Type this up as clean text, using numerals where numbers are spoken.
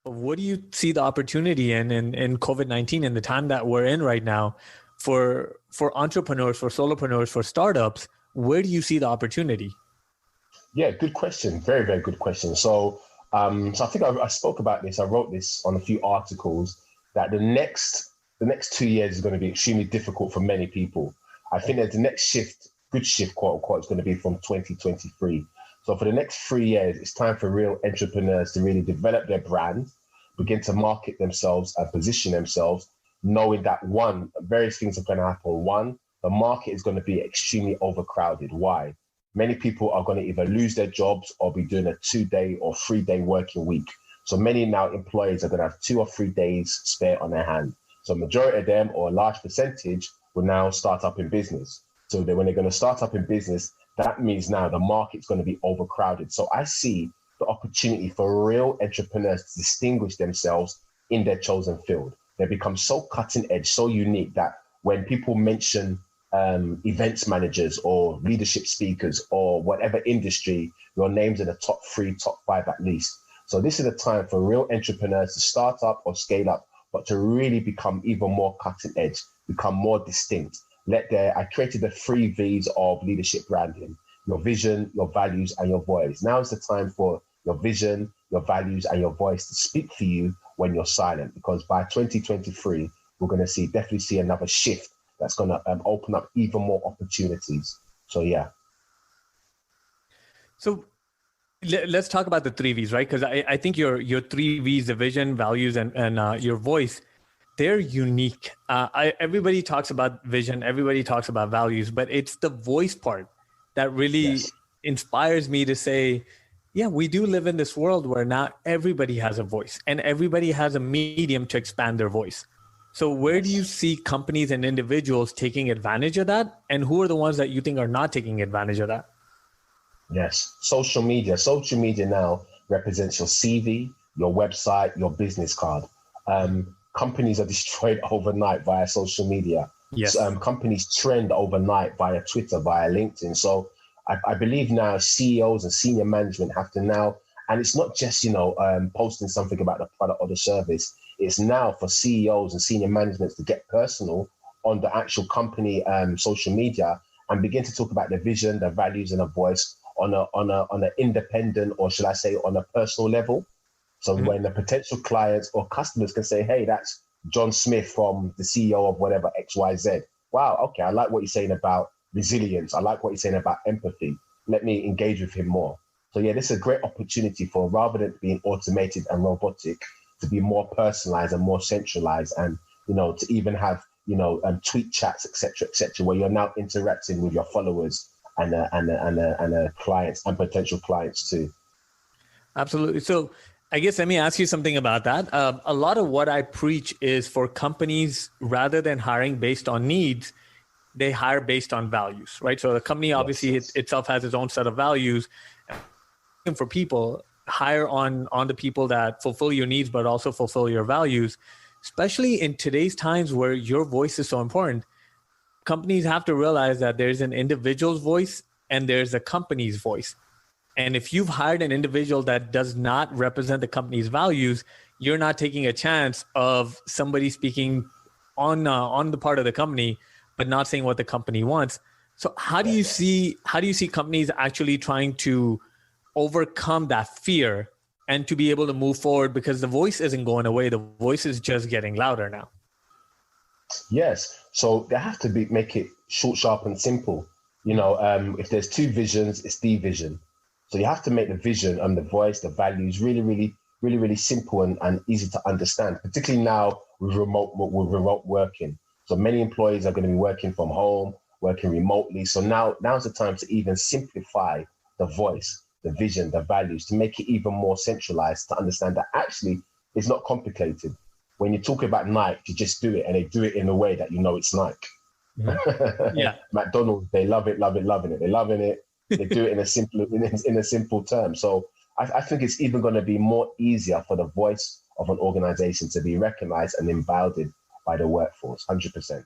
What do you see the opportunity in COVID-19 and the time that we're in right now for entrepreneurs, for solopreneurs, for startups? Where do you see the opportunity? Yeah, good question. Very, very good question. So I think I spoke about this. I wrote this on a few articles that the next 2 years is going to be extremely difficult for many people. I think that the next shift, good shift, quote unquote, is going to be from 2023. So for the next 3 years, it's time for real entrepreneurs to really develop their brand, begin to market themselves and position themselves, knowing that various things are going to happen. One, the market is going to be extremely overcrowded. Why? Many people are going to either lose their jobs or be doing a 2-day or 3-day working week. So many now employees are going to have 2 or 3 days spare on their hand. So majority of them, or a large percentage, will now start up in business. So when they're going to start up in business, that means now the market's going to be overcrowded. So I see the opportunity for real entrepreneurs to distinguish themselves in their chosen field. They become so cutting edge, so unique that when people mention events managers or leadership speakers or whatever industry, your name's in the top 3, top 5 at least. So this is a time for real entrepreneurs to start up or scale up, but to really become even more cutting edge, become more distinct. I created the 3 V's of leadership branding: your vision, your values, and your voice. Now is the time for your vision, your values, and your voice to speak for you when you're silent, because by 2023, we're going to definitely see another shift that's going to open up even more opportunities. So, yeah. So let's talk about the 3 V's, right? Because I think your 3 V's, the vision, values, and your voice, they're unique. Everybody talks about vision, everybody talks about values, but it's the voice part that really inspires me to say, yeah, we do live in this world where now everybody has a voice and everybody has a medium to expand their voice. So where do you see companies and individuals taking advantage of that? And who are the ones that you think are not taking advantage of that? Yes, social media. Social media now represents your CV, your website, your business card. Companies are destroyed overnight via social media. Yes. Companies trend overnight via Twitter, via LinkedIn. So I believe now CEOs and senior management have to now, and it's not just, posting something about the product or the service. It's now for CEOs and senior management to get personal on the actual company social media and begin to talk about the vision, the values, and the voice on an independent, or should I say, on a personal level. So when the potential clients or customers can say, hey, that's John Smith from the CEO of whatever, XYZ. Wow, okay, I like what you're saying about resilience. I like what you're saying about empathy. Let me engage with him more. So yeah, this is a great opportunity for, rather than being automated and robotic, to be more personalized and more centralized, and to even have tweet chats, etc., where you're now interacting with your followers and clients and potential clients too. Absolutely. So I guess let me ask you something about that. A lot of what I preach is for companies, rather than hiring based on needs, they hire based on values, right? So the company obviously itself has its own set of values. And for people, hire on the people that fulfill your needs, but also fulfill your values, especially in today's times where your voice is so important. Companies have to realize that there's an individual's voice and there's a company's voice. And if you've hired an individual that does not represent the company's values, you're not taking a chance of somebody speaking on the part of the company, but not saying what the company wants. So how do you see companies actually trying to overcome that fear and to be able to move forward, because the voice isn't going away, the voice is just getting louder now? Yes, so they have to make it short, sharp, and simple. If there's 2 visions, it's the vision. So you have to make the vision and the voice, the values really, really, really, really simple and easy to understand, particularly now with remote working. So many employees are going to be working from home, working remotely. So now's the time to even simplify the voice, the vision, the values, to make it even more centralized, to understand that actually it's not complicated. When you talk about Nike, you just do it, and they do it in a way that it's Nike. Mm-hmm. Yeah. McDonald's, they loving it. They're loving it. They do it in a simple term. So I think it's even going to be more easier for the voice of an organization to be recognized and embodied by the workforce, 100%.